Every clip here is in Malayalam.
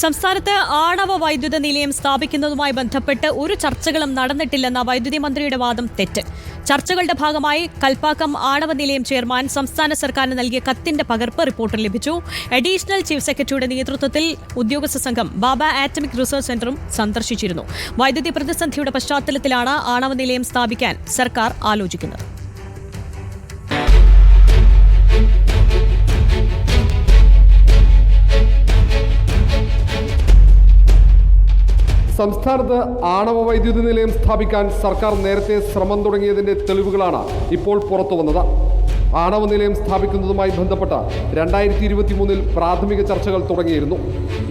സംസ്ഥാനത്ത് ആണവ വൈദ്യുത നിലയം സ്ഥാപിക്കുന്നതുമായി ബന്ധപ്പെട്ട് ഒരു ചർച്ചകളും നടന്നിട്ടില്ലെന്ന വൈദ്യുതി മന്ത്രിയുടെ വാദം തെറ്റ്. ചർച്ചകളുടെ ഭാഗമായി കൽപ്പാക്കം ആണവ നിലയം ചെയർമാൻ സംസ്ഥാന സർക്കാരിന് നൽകിയ കത്തിന്റെ പകർപ്പ് റിപ്പോർട്ടിൽ ലഭിച്ചു. അഡീഷണൽ ചീഫ് സെക്രട്ടറിയുടെ നേതൃത്വത്തിൽ ഉദ്യോഗസ്ഥ സംഘം ബാബ ആറ്റമിക് റിസർച്ച് സെന്ററും സന്ദർശിച്ചിരുന്നു. വൈദ്യുതി പ്രതിസന്ധിയുടെ പശ്ചാത്തലത്തിലാണ് ആണവ നിലയം സ്ഥാപിക്കാൻ സർക്കാർ ആലോചിക്കുന്നത്. സംസ്ഥാനത്ത് ആണവ വൈദ്യുതി നിലയം സ്ഥാപിക്കാൻ സർക്കാർ നേരത്തെ ശ്രമം തുടങ്ങിയതിന്റെ തെളിവുകളാണ് ഇപ്പോൾ പുറത്തുവന്നത്. ആണവ നിലയം സ്ഥാപിക്കുന്നതുമായി ബന്ധപ്പെട്ട 2023 പ്രാഥമിക ചർച്ചകൾ തുടങ്ങിയിരുന്നു.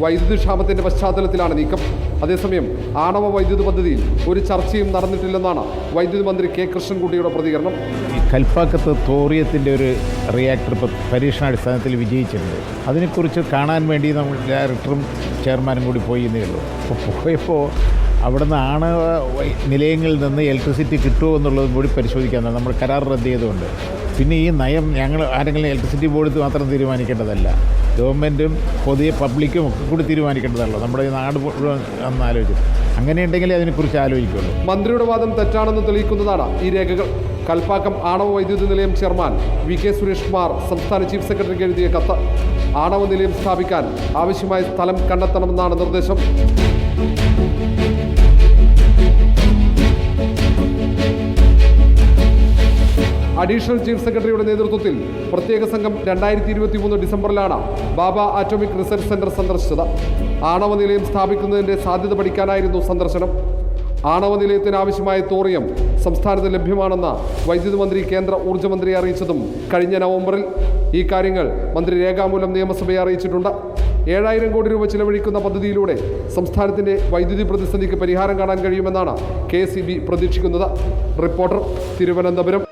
വൈദ്യുതി ക്ഷാമത്തിന്റെ പശ്ചാത്തലത്തിലാണ് നീക്കം. അതേസമയം ആണവ വൈദ്യുതി പദ്ധതിയിൽ ഒരു ചർച്ചയും നടന്നിട്ടില്ലെന്നാണ് വൈദ്യുതി മന്ത്രി കെ കൃഷ്ണൻകുട്ടിയുടെ പ്രതികരണം. കൽപ്പാക്കത്ത് തോറിയത്തിൻ്റെ ഒരു റിയാക്ടർ പരീക്ഷണാടിസ്ഥാനത്തിൽ വിജയിച്ചിട്ടുണ്ട്. അതിനെക്കുറിച്ച് കാണാൻ വേണ്ടി നമ്മൾ ഡയറക്ടറും ചെയർമാനും കൂടി പോയി എന്നേ ഉള്ളൂ. അപ്പോൾ പോയപ്പോൾ അവിടുന്ന് ആണവ നിലയങ്ങളിൽ നിന്ന് ഇലക്ട്രിസിറ്റി കിട്ടുമോ എന്നുള്ളതും കൂടി പരിശോധിക്കാമെന്നാണ് നമ്മൾ കരാർ റദ്ദ് ചെയ്തുകൊണ്ട്. പിന്നെ ഈ നയം ഞങ്ങൾ ആരെങ്കിലും ഇലക്ട്രിസിറ്റി ബോർഡ് മാത്രം തീരുമാനിക്കേണ്ടതല്ല, ഗവൺമെൻറ്റും പൊതുവെ പബ്ലിക്കും ഒക്കെ കൂടി തീരുമാനിക്കേണ്ടതല്ലോ. നമ്മുടെ ഈ നാട് ഒന്ന് ആലോചിച്ചു. അങ്ങനെയുണ്ടെങ്കിലേ അതിനെക്കുറിച്ച് ആലോചിക്കുള്ളൂ. മന്ത്രിയുടെ വാദം തെറ്റാണെന്ന് തെളിയിക്കുന്നതാണ് ഈ രേഖകൾ. കൽപ്പാക്കം ആണവ വൈദ്യുതി നിലയം chairman V K Suresh Kumar സംസ്ഥാന ചീഫ് സെക്രട്ടറിക്ക് എഴുതിയ കത്ത്. ആണവ നിലയം സ്ഥാപിക്കാൻ ആവശ്യമായ സ്ഥലം കണ്ടെത്തണമെന്നാണ് നിർദ്ദേശം. അഡീഷണൽ ചീഫ് സെക്രട്ടറിയുടെ നേതൃത്വത്തിൽ പ്രത്യേക സംഘം 2023 ഡിസംബറിലാണ് ബാബ ആറ്റോമിക് റിസർച്ച് സെന്റർ സന്ദർശിച്ചത്. ആണവ നിലയം സ്ഥാപിക്കുന്നതിന്റെ സാധ്യത പഠിക്കാനായിരുന്നു സന്ദർശനം. ആണവ നിലയത്തിന് ആവശ്യമായ തോറിയം സംസ്ഥാനത്ത് ലഭ്യമാണെന്ന് വൈദ്യുതി മന്ത്രി കേന്ദ്ര ഊർജ്ജ മന്ത്രിയെ അറിയിച്ചതും കഴിഞ്ഞ നവംബറിൽ. ഈ കാര്യങ്ങൾ മന്ത്രി രേഖാമൂലം നിയമസഭയെ അറിയിച്ചിട്ടുണ്ട്. 7000 കോടി രൂപ ചിലവഴിക്കുന്ന പദ്ധതിയിലൂടെ സംസ്ഥാനത്തിന്റെ വൈദ്യുതി പ്രതിസന്ധിക്ക് പരിഹാരം കാണാൻ കഴിയുമെന്നാണ് KEB പ്രതീക്ഷിക്കുന്നത്. റിപ്പോർട്ടർ, തിരുവനന്തപുരം.